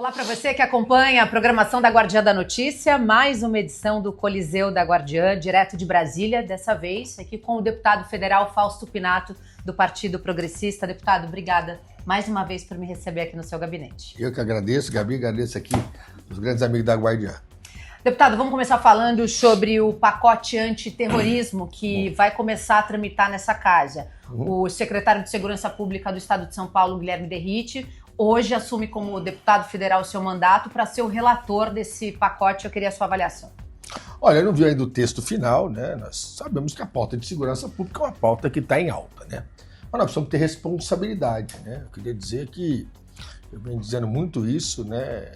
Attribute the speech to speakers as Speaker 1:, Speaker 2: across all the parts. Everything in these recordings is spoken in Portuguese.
Speaker 1: Olá para você que acompanha a programação da Guardiã da Notícia, mais uma edição do Coliseu da Guardiã, direto de Brasília, dessa vez aqui com o deputado federal Fausto Pinato, do Partido Progressista. Deputado, obrigada mais uma vez por me receber aqui no seu gabinete.
Speaker 2: Eu que agradeço, Gabi, agradeço aqui os grandes amigos da Guardiã.
Speaker 1: Deputado, vamos começar falando sobre o pacote antiterrorismo que vai começar a tramitar nessa casa. O secretário de Segurança Pública do Estado de São Paulo, Guilherme Derrite, hoje assume como deputado federal o seu mandato para ser o relator desse pacote. Eu queria a sua avaliação.
Speaker 2: Olha, eu não vi ainda o texto final, né? Nós sabemos que a pauta de segurança pública é uma pauta que está em alta, né? Mas nós precisamos ter responsabilidade, né? Eu queria dizer que, eu venho dizendo muito isso, né?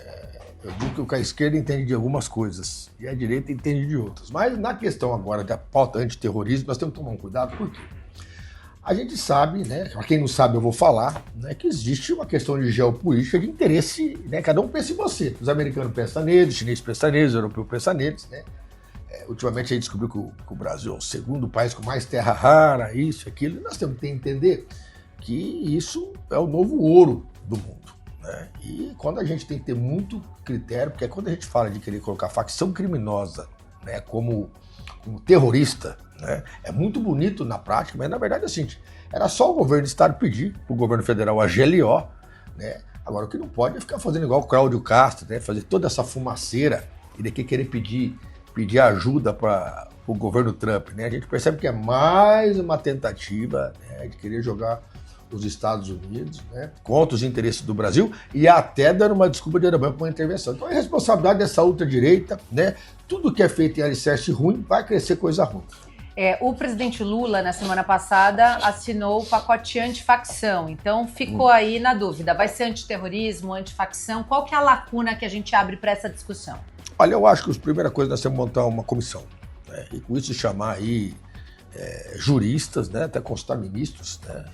Speaker 2: Eu digo que a esquerda entende de algumas coisas e a direita entende de outras. Mas na questão agora da pauta antiterrorismo, nós temos que tomar um cuidado, por quê? A gente sabe, né, para quem não sabe eu vou falar, né, que existe uma questão de geopolítica, de interesse, né, cada um pensa em você. Os americanos pensam neles, os chineses pensam neles, os europeus pensam neles, né. Ultimamente a gente descobriu que o Brasil é o segundo país com mais terra rara, isso, aquilo, e nós temos que entender que isso é o novo ouro do mundo, né. E quando a gente tem que ter muito critério, porque quando a gente fala de querer colocar facção criminosa, né, como terrorista, né, é muito bonito na prática, mas na verdade é o seguinte, era só o governo do estado pedir para o governo federal a GLO, né? Agora o que não pode é ficar fazendo igual o Cláudio Castro, né? Fazer toda essa fumaceira e daqui querer pedir ajuda para o governo Trump, né? A gente percebe que é mais uma tentativa, né, de querer jogar os Estados Unidos, né, contra os interesses do Brasil e até dando uma desculpa de para uma intervenção. Então a responsabilidade dessa ultradireita, né? Tudo que é feito em alicerce ruim vai crescer coisa ruim.
Speaker 1: O presidente Lula, na semana passada, assinou o pacote antifacção. Então, ficou aí na dúvida. Vai ser antiterrorismo, antifacção? Qual que é a lacuna que a gente abre para essa discussão?
Speaker 2: Olha, eu acho que a primeira coisa nós temos que montar uma comissão, né, e com isso chamar aí juristas, né, até consultar ministros, né,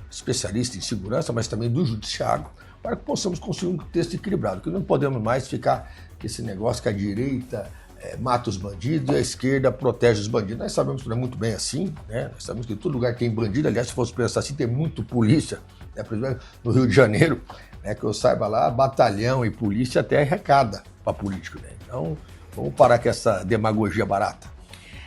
Speaker 2: especialistas em segurança, mas também do judiciário, para que possamos construir um texto equilibrado, que não podemos mais ficar com esse negócio que a direita mata os bandidos e a esquerda protege os bandidos. Nós sabemos que não é muito bem assim, né? Nós sabemos que em todo lugar tem bandido, aliás, se fosse pensar assim, tem muito polícia, né? Por exemplo, no Rio de Janeiro, né, que eu saiba lá, batalhão e polícia até arrecada para político, né? Então, vamos parar com essa demagogia barata.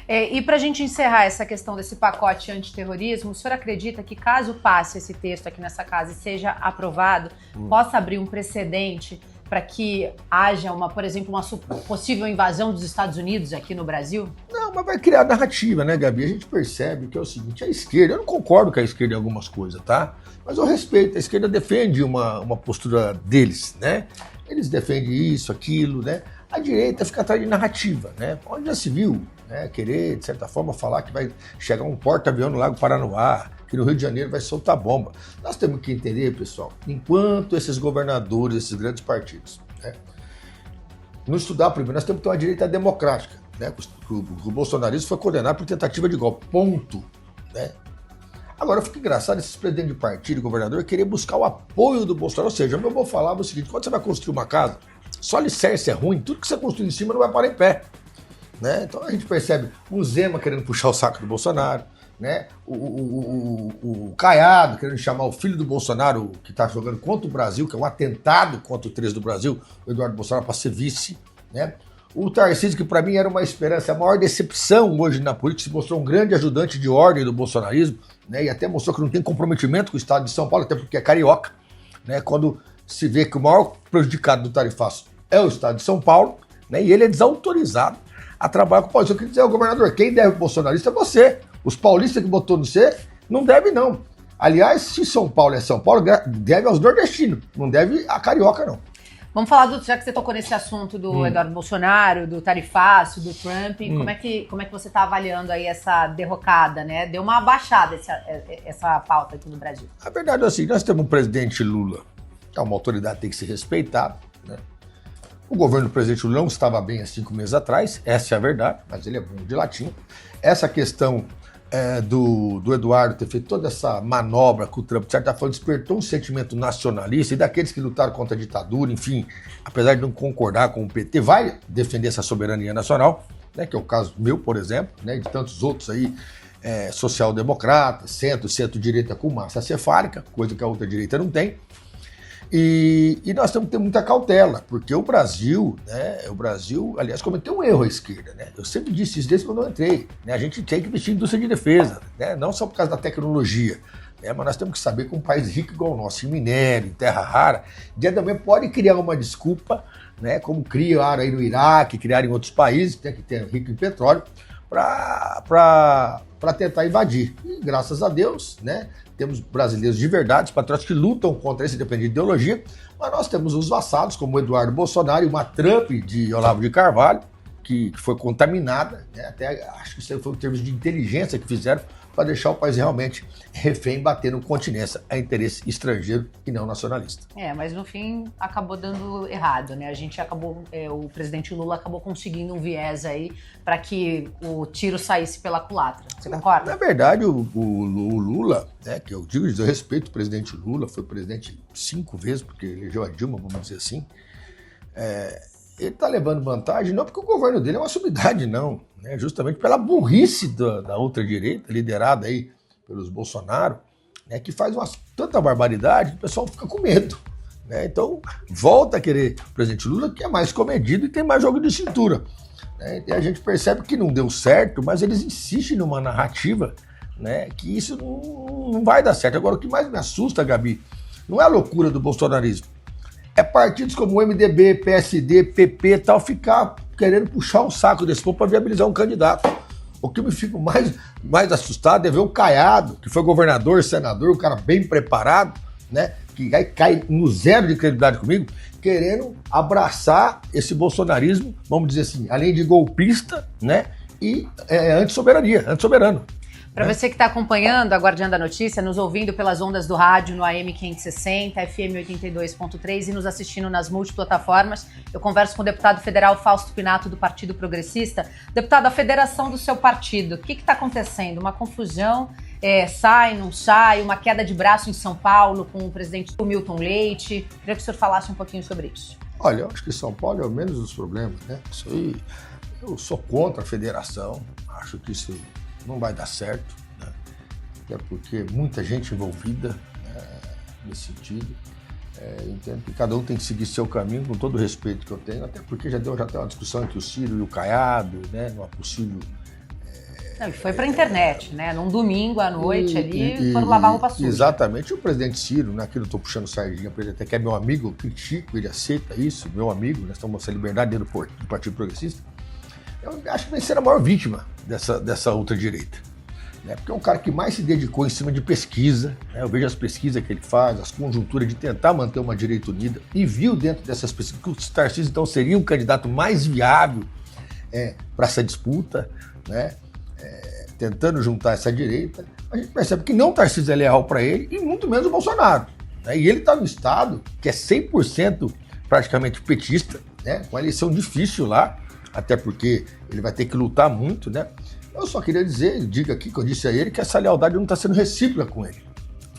Speaker 1: E para a gente encerrar essa questão desse pacote antiterrorismo, o senhor acredita que caso passe esse texto aqui nessa casa e seja aprovado, possa abrir um precedente para que haja, por exemplo, uma possível invasão dos Estados Unidos aqui no Brasil?
Speaker 2: Não, mas vai criar narrativa, né, Gabi? A gente percebe que é o seguinte, a esquerda, eu não concordo com a esquerda em algumas coisas, tá? Mas eu respeito, a esquerda defende uma postura deles, né? Eles defendem isso, aquilo, né? A direita fica atrás de narrativa, né? Onde já se viu, né, querer, de certa forma, falar que vai chegar um porta-avião no Lago Paranoá, que no Rio de Janeiro vai soltar bomba. Nós temos que entender, pessoal, enquanto esses governadores, esses grandes partidos, né, não estudar primeiro, nós temos que ter uma direita democrática, né? O bolsonarismo foi condenado por tentativa de golpe, ponto, né? Agora, fica engraçado esses presidentes de partido, governador, querer buscar o apoio do Bolsonaro. Ou seja, eu vou falar o seguinte, quando você vai construir uma casa, só alicerce é ruim, tudo que você construir em cima não vai parar em pé, né? Então a gente percebe o Zema querendo puxar o saco do Bolsonaro, né? O Caiado querendo chamar o filho do Bolsonaro, que está jogando contra o Brasil, que é um atentado contra o 13 do Brasil, o Eduardo Bolsonaro, para ser vice, né? O Tarcísio, que para mim era uma esperança, a maior decepção hoje na política, se mostrou um grande ajudante de ordem do bolsonarismo, né? E até mostrou que não tem comprometimento com o estado de São Paulo, até porque é carioca, né? Quando se vê que o maior prejudicado do tarifaço é o estado de São Paulo, né? E ele é desautorizado a trabalhar com o Paulo. Eu queria dizer ao governador, quem deve pro bolsonarista é você. Os paulistas que botou no C, não deve não. Aliás, se São Paulo é São Paulo, deve aos nordestinos, não deve a carioca não.
Speaker 1: Vamos falar, já que você tocou nesse assunto do Eduardo Bolsonaro, do tarifaço, do Trump, como é que você está avaliando aí essa derrocada, né? Deu uma abaixada essa pauta aqui no Brasil.
Speaker 2: A verdade é assim, nós temos um presidente Lula, que é uma autoridade que tem que ser respeitada, né? O governo do presidente Lula não estava bem há 5 meses atrás, essa é a verdade, mas ele é bom de latim. Essa questão do Eduardo ter feito toda essa manobra com o Trump, de certa forma, despertou um sentimento nacionalista e daqueles que lutaram contra a ditadura, enfim, apesar de não concordar com o PT, vai defender essa soberania nacional, né, que é o caso meu, por exemplo, né, e de tantos outros aí, social-democratas, centro-direita com massa cefálica, coisa que a outra direita não tem. E nós temos que ter muita cautela, porque o Brasil, aliás, cometeu um erro à esquerda, né? Eu sempre disse isso desde quando eu entrei, né? A gente tem que investir em indústria de defesa, né? Não só por causa da tecnologia, né? Mas nós temos que saber que um país rico igual o nosso, em minério, em terra rara, dia também pode criar uma desculpa, né? Como criaram aí no Iraque, criaram em outros países, que tem rico em petróleo, para tentar invadir. E graças a Deus, né? Temos brasileiros de verdade, os patriotas que lutam contra isso, independente de ideologia, mas nós temos os vassalos, como o Eduardo Bolsonaro e uma Trump de Olavo de Carvalho, que foi contaminada, né? Até acho que isso foi em termos de inteligência que fizeram para deixar o país realmente refém, batendo continência a interesse estrangeiro e não nacionalista.
Speaker 1: Mas no fim acabou dando errado, né? A gente acabou, o presidente Lula acabou conseguindo um viés aí para que o tiro saísse pela culatra. Você concorda?
Speaker 2: Na verdade, o Lula, né, que eu digo, eu respeito o presidente Lula, foi presidente 5 vezes, porque elegeu a Dilma, vamos dizer assim. Ele está levando vantagem, não porque o governo dele é uma sumidade, não, né? Justamente pela burrice da ultradireita, liderada aí pelos Bolsonaro, né? Que faz tanta barbaridade que o pessoal fica com medo, né? Então, volta a querer o presidente Lula, que é mais comedido e tem mais jogo de cintura, né? E a gente percebe que não deu certo, mas eles insistem numa narrativa, né? Que isso não vai dar certo. Agora, o que mais me assusta, Gabi, não é a loucura do bolsonarismo. É partidos como o MDB, PSD, PP e tal, ficar querendo puxar um saco desse povo para viabilizar um candidato. O que me fico mais assustado é ver o Caiado, que foi governador, senador, um cara bem preparado, né? Que cai no zero de credibilidade comigo, querendo abraçar esse bolsonarismo, vamos dizer assim, além de golpista, né? E anti-soberano.
Speaker 1: Para você que está acompanhando a Guardiã da Notícia, nos ouvindo pelas ondas do rádio no AM 560, FM 82.3 e nos assistindo nas multiplataformas, eu converso com o deputado federal Fausto Pinato, do Partido Progressista. Deputado, a federação do seu partido, o que está acontecendo? Uma confusão, sai, não sai, uma queda de braço em São Paulo com o presidente Milton Leite. Queria que o senhor falasse um pouquinho sobre isso.
Speaker 2: Olha, eu acho que São Paulo é o menos dos problemas, né? Isso aí, eu sou contra a federação, acho que isso não vai dar certo, né? Até porque muita gente envolvida, né, nesse sentido. Entendo que cada um tem que seguir seu caminho, com todo o respeito que eu tenho, até porque já tem uma discussão entre o Ciro e o Caiado, né, numa possível...
Speaker 1: Foi para a internet, né? Num domingo à noite foram lavar roupa suja.
Speaker 2: Exatamente. O presidente Ciro, né, aqui eu estou puxando sardinha para ele, até que é meu amigo, eu critico, ele aceita isso, meu amigo, nós estamos nessa liberdade dentro do Partido Progressista. Eu acho que vai ser a maior vítima dessa ultradireita, né? Porque é um cara que mais se dedicou em cima de pesquisa, né? Eu vejo as pesquisas que ele faz, as conjunturas de tentar manter uma direita unida, e viu dentro dessas pesquisas que o Tarcísio então seria um candidato mais viável para essa disputa, né? Tentando juntar essa direita. A gente percebe que não o Tarcísio é leal para ele, e muito menos o Bolsonaro, né? E ele está no estado que é 100% praticamente petista, né? Com uma eleição difícil lá, até porque ele vai ter que lutar muito, né? Eu só queria diga aqui que eu disse a ele que essa lealdade não está sendo recíproca com ele,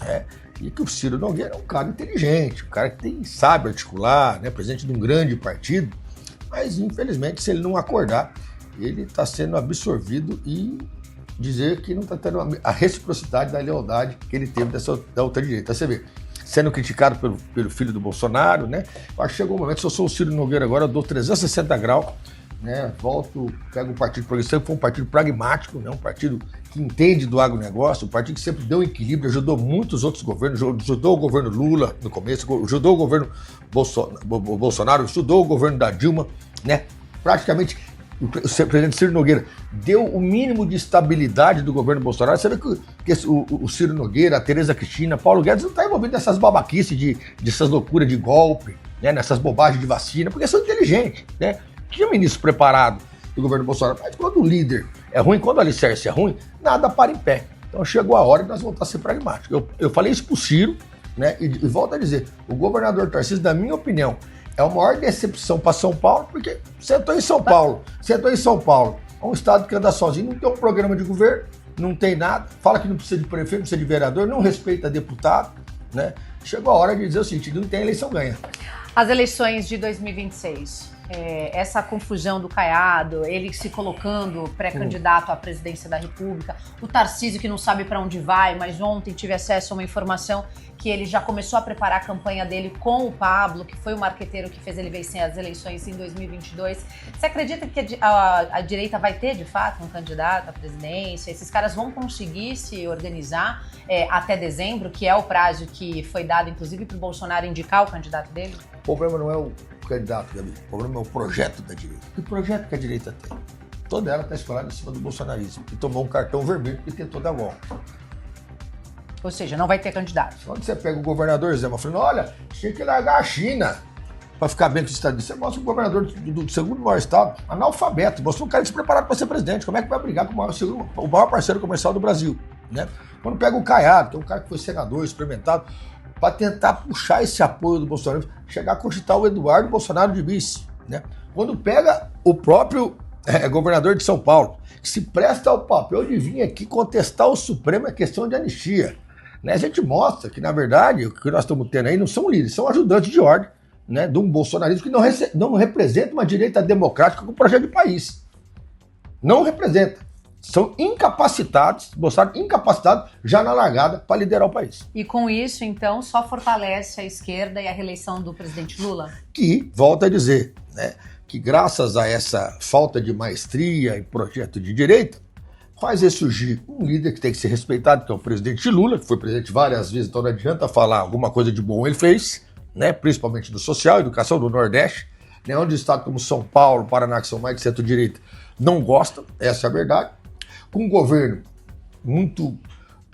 Speaker 2: né? E que o Ciro Nogueira é um cara inteligente, um cara que sabe articular, né? Presidente de um grande partido, mas infelizmente se ele não acordar, ele está sendo absorvido e dizer que não está tendo a reciprocidade da lealdade que ele teve da outra direita. Você vê, sendo criticado pelo filho do Bolsonaro, né? Eu acho que chegou o momento, se eu sou o Ciro Nogueira agora, eu dou 360 graus, né? Volto, pego o Partido Progressista, que foi um partido pragmático, né? Um partido que entende do agronegócio, um partido que sempre deu equilíbrio, ajudou muitos outros governos, ajudou o governo Lula no começo, ajudou o governo Bolsonaro, ajudou o governo da Dilma, né? Praticamente o presidente Ciro Nogueira deu o mínimo de estabilidade do governo Bolsonaro. Você vê que o Ciro Nogueira, a Tereza Cristina, Paulo Guedes não está envolvido nessas babaquices, dessas loucuras de golpe, né, nessas bobagens de vacina, porque são inteligentes, né? Tinha ministro preparado do governo Bolsonaro, mas quando o líder é ruim, quando o alicerce é ruim, nada para em pé. Então chegou a hora de nós voltar a ser pragmáticos. Eu falei isso pro Ciro, né, e volto a dizer, o governador Tarcísio, na minha opinião, é a maior decepção para São Paulo, porque sentou em São Paulo, é um estado que anda sozinho, não tem um programa de governo, não tem nada, fala que não precisa de prefeito, não precisa de vereador, não respeita deputado, né? Chegou a hora de dizer o seguinte, não tem eleição, ganha.
Speaker 1: As eleições de 2026, essa confusão do Caiado, ele se colocando pré-candidato à presidência da República, o Tarcísio que não sabe para onde vai, mas ontem tive acesso a uma informação que ele já começou a preparar a campanha dele com o Pablo, que foi o marqueteiro que fez ele vencer as eleições em 2022. Você acredita que a direita vai ter, de fato, um candidato à presidência? Esses caras vão conseguir se organizar até dezembro, que é o prazo que foi dado, inclusive, para o Bolsonaro indicar o candidato dele?
Speaker 2: O problema não é o candidato, Gabi. O problema é o projeto da direita. Que projeto que a direita tem? Toda ela está escolada em cima do bolsonarismo, que tomou um cartão vermelho porque tentou dar golpe.
Speaker 1: Ou seja, não vai ter candidato.
Speaker 2: Quando você pega o governador Zema falando, olha, tinha que largar a China para ficar bem com os Estados Unidos. Você mostra o governador do segundo maior estado, analfabeto, mostrou um cara despreparado para ser presidente. Como é que vai brigar com o maior parceiro comercial do Brasil? Né? Quando pega o Caiado, que é um cara que foi senador, experimentado, para tentar puxar esse apoio do Bolsonaro, chegar a cogitar o Eduardo Bolsonaro de vice. Né? Quando pega o próprio governador de São Paulo, que se presta ao papel de vir aqui contestar o Supremo a questão de anistia. Né? A gente mostra que, na verdade, o que nós estamos tendo aí não são líderes, são ajudantes de ordem, né, de um bolsonarismo que não representa uma direita democrática com projeto de país. Não representa. São incapacitados, Bolsonaro incapacitado já na largada para liderar o país.
Speaker 1: E com isso, então, só fortalece a esquerda e a reeleição do presidente Lula?
Speaker 2: Que, volta a dizer, né, que graças a essa falta de maestria em projeto de direita, faz ressurgir um líder que tem que ser respeitado, que é o presidente Lula, que foi presidente várias vezes, então não adianta falar alguma coisa de bom ele fez, né, principalmente do social, educação do Nordeste, né, onde estados como São Paulo, Paraná, que são mais de centro-direita, não gostam, essa é a verdade, com um governo muito,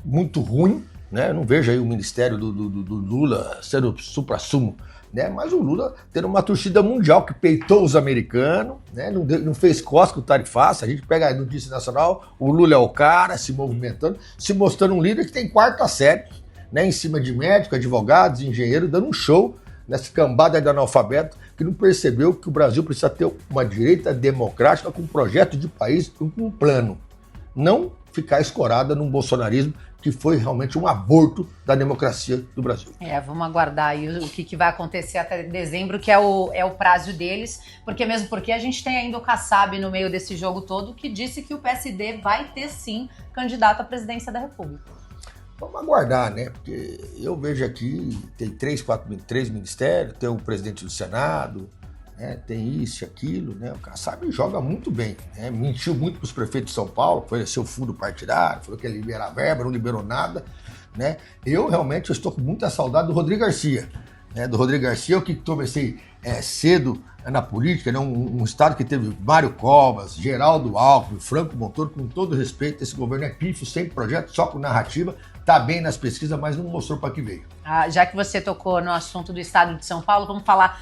Speaker 2: muito ruim, né, eu não vejo aí o ministério do Lula sendo supra-sumo, né, mas o Lula tendo uma torcida mundial que peitou os americanos, né, não fez cosca o tarifaço, a gente pega a notícia nacional, o Lula é o cara, se movimentando, se mostrando um líder que tem quarta série, né, em cima de médicos, advogados, engenheiros, dando um show nessa cambada de analfabeto que não percebeu que o Brasil precisa ter uma direita democrática com um projeto de país, com um plano. Não ficar escorada num bolsonarismo que foi realmente um aborto da democracia do Brasil.
Speaker 1: Vamos aguardar aí o que vai acontecer até dezembro, que é o prazo deles, porque a gente tem ainda o Kassab no meio desse jogo todo, que disse que o PSD vai ter sim candidato à presidência da República.
Speaker 2: Vamos aguardar, né? Porque eu vejo aqui, tem três ministérios, tem o presidente do Senado, né? Tem isso e aquilo, né? O Kassab joga muito bem, né? Mentiu muito para os prefeitos de São Paulo, foi seu fundo partidário, falou que ia liberar verba, não liberou nada, né? Eu realmente estou com muita saudade do Rodrigo Garcia, né? Do Rodrigo Garcia, eu que comecei cedo na política, né? Um estado que teve Mário Covas, Geraldo Alckmin, Franco Montoro, com todo respeito, esse governo é pífio, sem projeto, só com narrativa, tá bem nas pesquisas, mas não mostrou para que veio.
Speaker 1: Já que você tocou no assunto do estado de São Paulo, vamos falar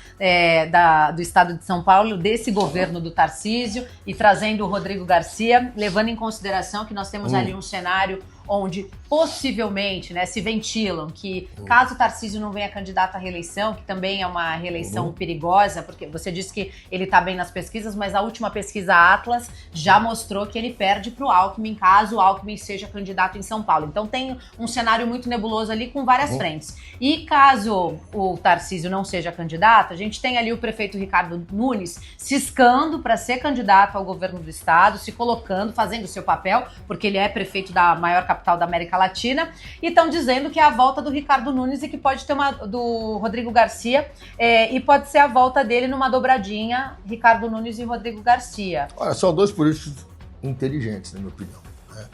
Speaker 1: do estado de São Paulo, desse governo do Tarcísio e trazendo o Rodrigo Garcia, levando em consideração que nós temos ali um cenário onde possivelmente, né, se ventilam que caso o Tarcísio não venha candidato à reeleição, que também é uma reeleição perigosa, porque você disse que ele está bem nas pesquisas, mas a última pesquisa Atlas já mostrou que ele perde para o Alckmin, caso o Alckmin seja candidato em São Paulo. Então tem um cenário muito nebuloso ali com várias frentes. E caso o Tarcísio não seja candidato, a gente tem ali o prefeito Ricardo Nunes ciscando para ser candidato ao governo do estado, se colocando, fazendo o seu papel, porque ele é prefeito da maior capital da América Latina, e estão dizendo que é a volta do Ricardo Nunes e que pode ter uma do Rodrigo Garcia, e pode ser a volta dele numa dobradinha, Ricardo Nunes e Rodrigo Garcia.
Speaker 2: Olha, são dois políticos inteligentes, na minha opinião, né?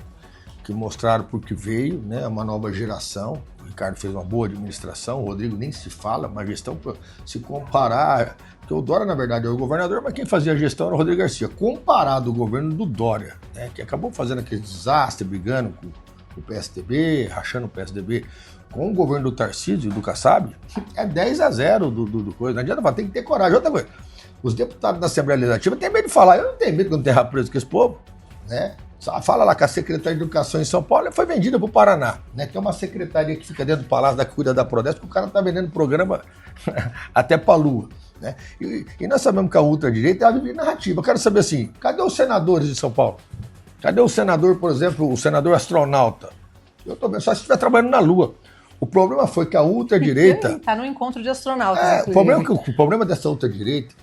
Speaker 2: Que mostraram por que veio, né? Uma nova geração. O Ricardo fez uma boa administração, o Rodrigo nem se fala, uma gestão, se comparar, porque o Dória, na verdade, é o governador, mas quem fazia a gestão era o Rodrigo Garcia. Comparado ao governo do Dória, né? Que acabou fazendo aquele desastre, brigando com o PSDB, rachando o PSDB, com o governo do Tarcísio, do Kassab, é 10-0 do coisa. Não adianta falar, tem que ter coragem. Outra coisa, os deputados da Assembleia Legislativa têm medo de falar. Eu não tenho medo de não ter preso com esse povo, né? Fala lá que a Secretaria de Educação em São Paulo foi vendida para o Paraná, né? Que é uma secretaria que fica dentro do Palácio da Cuida da Prodesp, porque o cara está vendendo programa até para a Lua, né? E nós sabemos que a ultradireita é vive narrativa. Eu quero saber assim, cadê os senadores de São Paulo? Cadê o senador, por exemplo, o senador astronauta? Eu tô vendo, só se estiver trabalhando na Lua. O problema foi que a ultradireita...
Speaker 1: Está no encontro de astronautas.
Speaker 2: O problema dessa ultradireita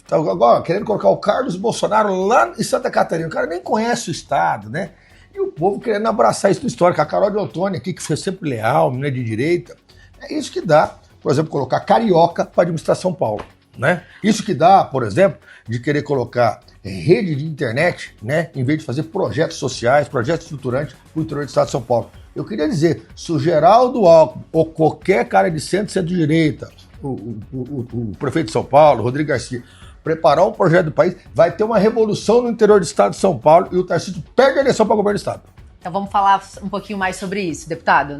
Speaker 2: Tá agora querendo colocar o Carlos Bolsonaro lá em Santa Catarina. O cara nem conhece o estado, né? E o povo querendo abraçar isso no histórico. A Carol de Ottoni aqui, que foi sempre leal, menina de direita. É isso que dá, por exemplo, colocar carioca para administrar São Paulo, né? Isso que dá, por exemplo, de querer colocar rede de internet, né? Em vez de fazer projetos sociais, projetos estruturantes para o interior do estado de São Paulo. Eu queria dizer, se o Geraldo Alckmin ou qualquer cara de centro-direita, o prefeito de São Paulo, Rodrigo Garcia, preparar um projeto do país, vai ter uma revolução no interior do estado de São Paulo e o Tarcísio perde a eleição para o governo do estado.
Speaker 1: Então vamos falar um pouquinho mais sobre isso, deputado.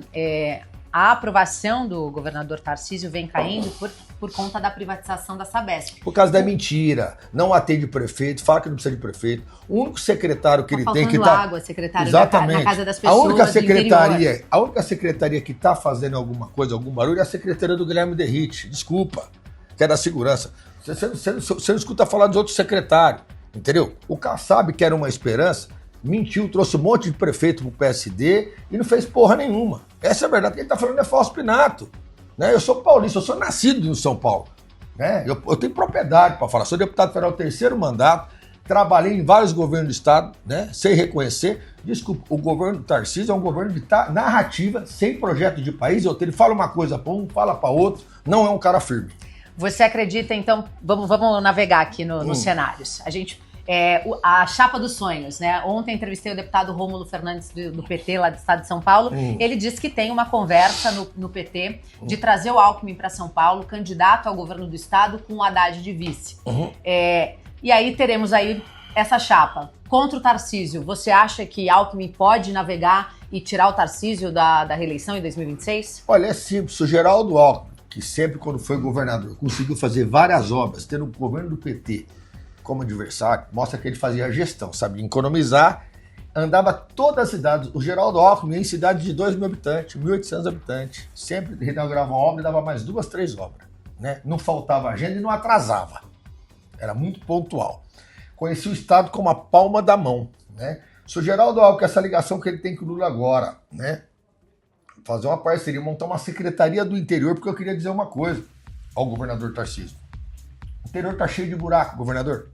Speaker 1: A aprovação do governador Tarcísio vem caindo por conta da privatização da Sabesp.
Speaker 2: Por causa da mentira, não atende prefeito, fala que não precisa de prefeito. O único secretário que ele tem que tá
Speaker 1: água, secretário
Speaker 2: exatamente.
Speaker 1: Na casa das pessoas.
Speaker 2: A única secretaria que está fazendo alguma coisa, algum barulho, é a secretaria do Guilherme Derrite. Desculpa, que é da segurança. Você não escuta falar dos outros secretários, entendeu? O Kassab, que era uma esperança, mentiu, trouxe um monte de prefeito pro PSD e não fez porra nenhuma. Essa é a verdade. Quem tá falando é falso Pinato. Né? Eu sou paulista, eu sou nascido em São Paulo. Né? Eu tenho propriedade para falar. Sou deputado federal terceiro mandato, trabalhei em vários governos do estado, né? Sem reconhecer. Desculpa, o governo do Tarcísio é um governo de narrativa, sem projeto de país. Ele fala uma coisa para um, fala para outro, não é um cara firme.
Speaker 1: Você acredita, então, vamos navegar aqui nos cenários. A chapa dos sonhos, né? Ontem entrevistei o deputado Rômulo Fernandes do PT, lá do estado de São Paulo. Ele disse que tem uma conversa no PT de trazer o Alckmin para São Paulo, candidato ao governo do estado, com o Haddad de vice. E aí teremos aí essa chapa. Contra o Tarcísio, você acha que Alckmin pode navegar e tirar o Tarcísio da reeleição em 2026?
Speaker 2: Olha, é simples. O Geraldo Alckmin, que sempre quando foi governador conseguiu fazer várias obras, tendo o governo do PT como adversário, mostra que ele fazia gestão, sabia economizar, andava todas as cidades. O Geraldo Alckmin em cidades de 2.000 habitantes, 1.800 habitantes, sempre inaugurava uma obra e dava mais 2, 3 obras. Né? Não faltava agenda e não atrasava. Era muito pontual. Conhecia o estado como a palma da mão. Né? Se o Geraldo Alckmin, essa ligação que ele tem com o Lula agora, né? Fazer uma parceria, montar uma secretaria do interior, porque eu queria dizer uma coisa ao governador Tarcísio. O interior está cheio de buraco, governador.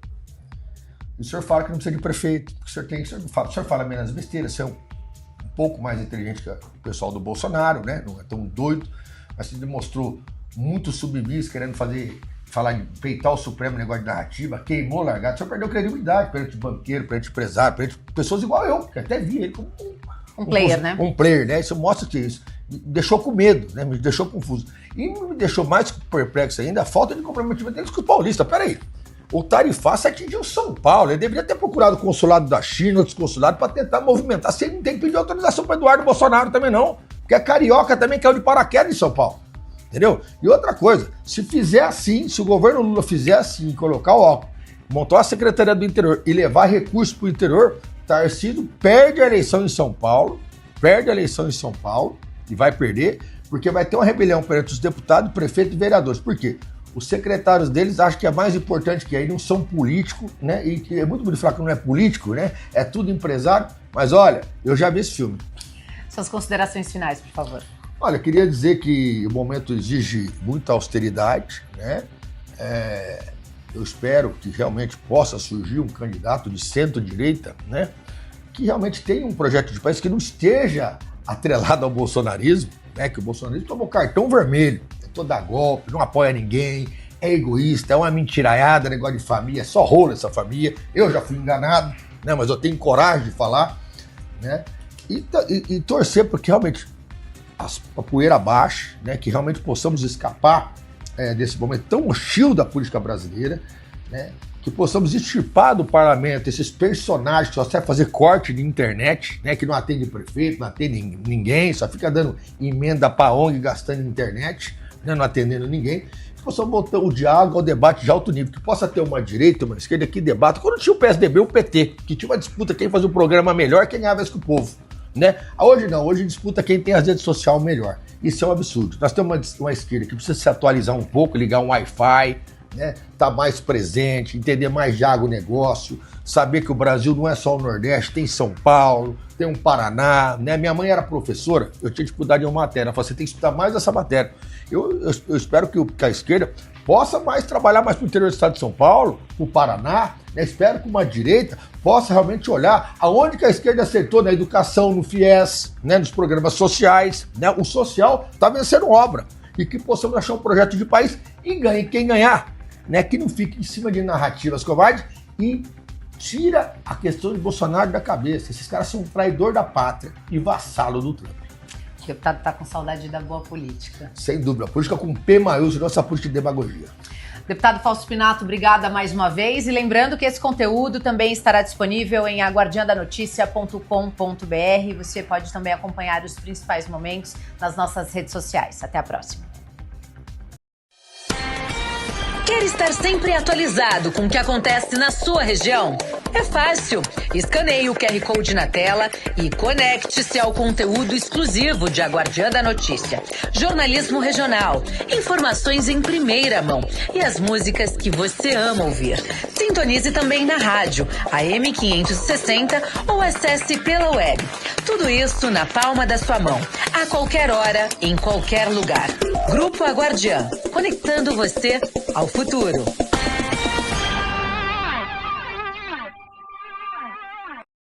Speaker 2: E o senhor fala que não precisa de prefeito, porque o senhor fala menos besteiras, você é um pouco mais inteligente que o pessoal do Bolsonaro, né? Não é tão doido, mas você demonstrou muito submisso, querendo falar de peitar o Supremo, negócio de narrativa, queimou largado. O senhor perdeu credibilidade perante banqueiro, perante empresário, perante pessoas igual eu, que até vi ele como
Speaker 1: um player, né?
Speaker 2: Um player, né? Isso mostra que isso me deixou com medo, né? Me deixou confuso. E me deixou mais perplexo ainda a falta de comprometimento deles com os paulistas. Peraí, o tarifaço atingiu São Paulo. Ele deveria ter procurado o consulado da China, outros consulados, para tentar movimentar. Você não tem que pedir autorização para Eduardo Bolsonaro também, não. Porque a carioca também caiu de paraquedas em São Paulo. Entendeu? E outra coisa, se fizer assim, se o governo Lula fizer assim, colocar o Alckmin, montar a Secretaria do Interior e levar recursos para o interior, Tarcísio perde a eleição em São Paulo, e vai perder, porque vai ter uma rebelião perante os deputados, prefeitos e vereadores. Por quê? Os secretários deles acham que é mais importante que aí, não são políticos, né? E que é muito bonito falar que não é político, né? É tudo empresário. Mas olha, eu já vi esse filme.
Speaker 1: Suas considerações finais, por favor.
Speaker 2: Olha, eu queria dizer que o momento exige muita austeridade, né? Eu espero que realmente possa surgir um candidato de centro-direita, né? Que realmente tenha um projeto de país que não esteja atrelado ao bolsonarismo, né? Que o bolsonarismo tomou cartão vermelho, tentou dar golpe, não apoia ninguém, é egoísta, é uma mentiraiada, negócio de família, só rola essa família. Eu já fui enganado, né? Mas eu tenho coragem de falar, né? E torcer porque realmente a poeira baixe, né? Que realmente possamos escapar desse momento tão hostil da política brasileira, né? Que possamos extirpar do parlamento esses personagens que só servem fazer corte de internet, né? Que não atende prefeito, não atende ninguém, só fica dando emenda para ONG, gastando internet, né? Não atendendo ninguém. Que possamos botar o diálogo ao debate de alto nível, que possa ter uma direita, uma esquerda que debata. Quando tinha o PSDB, o PT, que tinha uma disputa quem fazia um programa melhor, quem ganhava isso com o povo. Né? Hoje não, hoje disputa quem tem as redes sociais melhor. Isso é um absurdo. Nós temos uma esquerda que precisa se atualizar um pouco, ligar um Wi-Fi, né? Tá mais presente, entender mais de agronegócio, saber que o Brasil não é só o Nordeste, tem São Paulo, tem um Paraná, né? Minha mãe era professora, eu tinha dificuldade em uma matéria, ela falou, você tem que estudar mais essa matéria. Eu espero que a esquerda possa mais trabalhar mais para o interior do estado de São Paulo, para o Paraná, né? Espero que uma direita possa realmente olhar aonde que a esquerda acertou na educação, no FIES, né? Nos programas sociais, né? O social está vencendo obra e que possamos achar um projeto de país e ganhe quem ganhar, né? Que não fique em cima de narrativas covardes e tira a questão de Bolsonaro da cabeça. Esses caras são um traidor da pátria e vassalo do Trump.
Speaker 1: O deputado está com saudade da boa política.
Speaker 2: Sem dúvida, política com P maiúsculo, nossa política de demagogia.
Speaker 1: Deputado Fausto Pinato, obrigada mais uma vez. E lembrando que esse conteúdo também estará disponível em aguardiandanoticia.com.br. Você pode também acompanhar os principais momentos nas nossas redes sociais. Até a próxima.
Speaker 3: Quer estar sempre atualizado com o que acontece na sua região? É fácil. Escaneie o QR Code na tela e conecte-se ao conteúdo exclusivo de A Guardiã da Notícia. Jornalismo regional, informações em primeira mão e as músicas que você ama ouvir. Sintonize também na rádio, AM 560 ou acesse pela web. Tudo isso na palma da sua mão, a qualquer hora, em qualquer lugar. Grupo A Guardiã, conectando você ao futuro.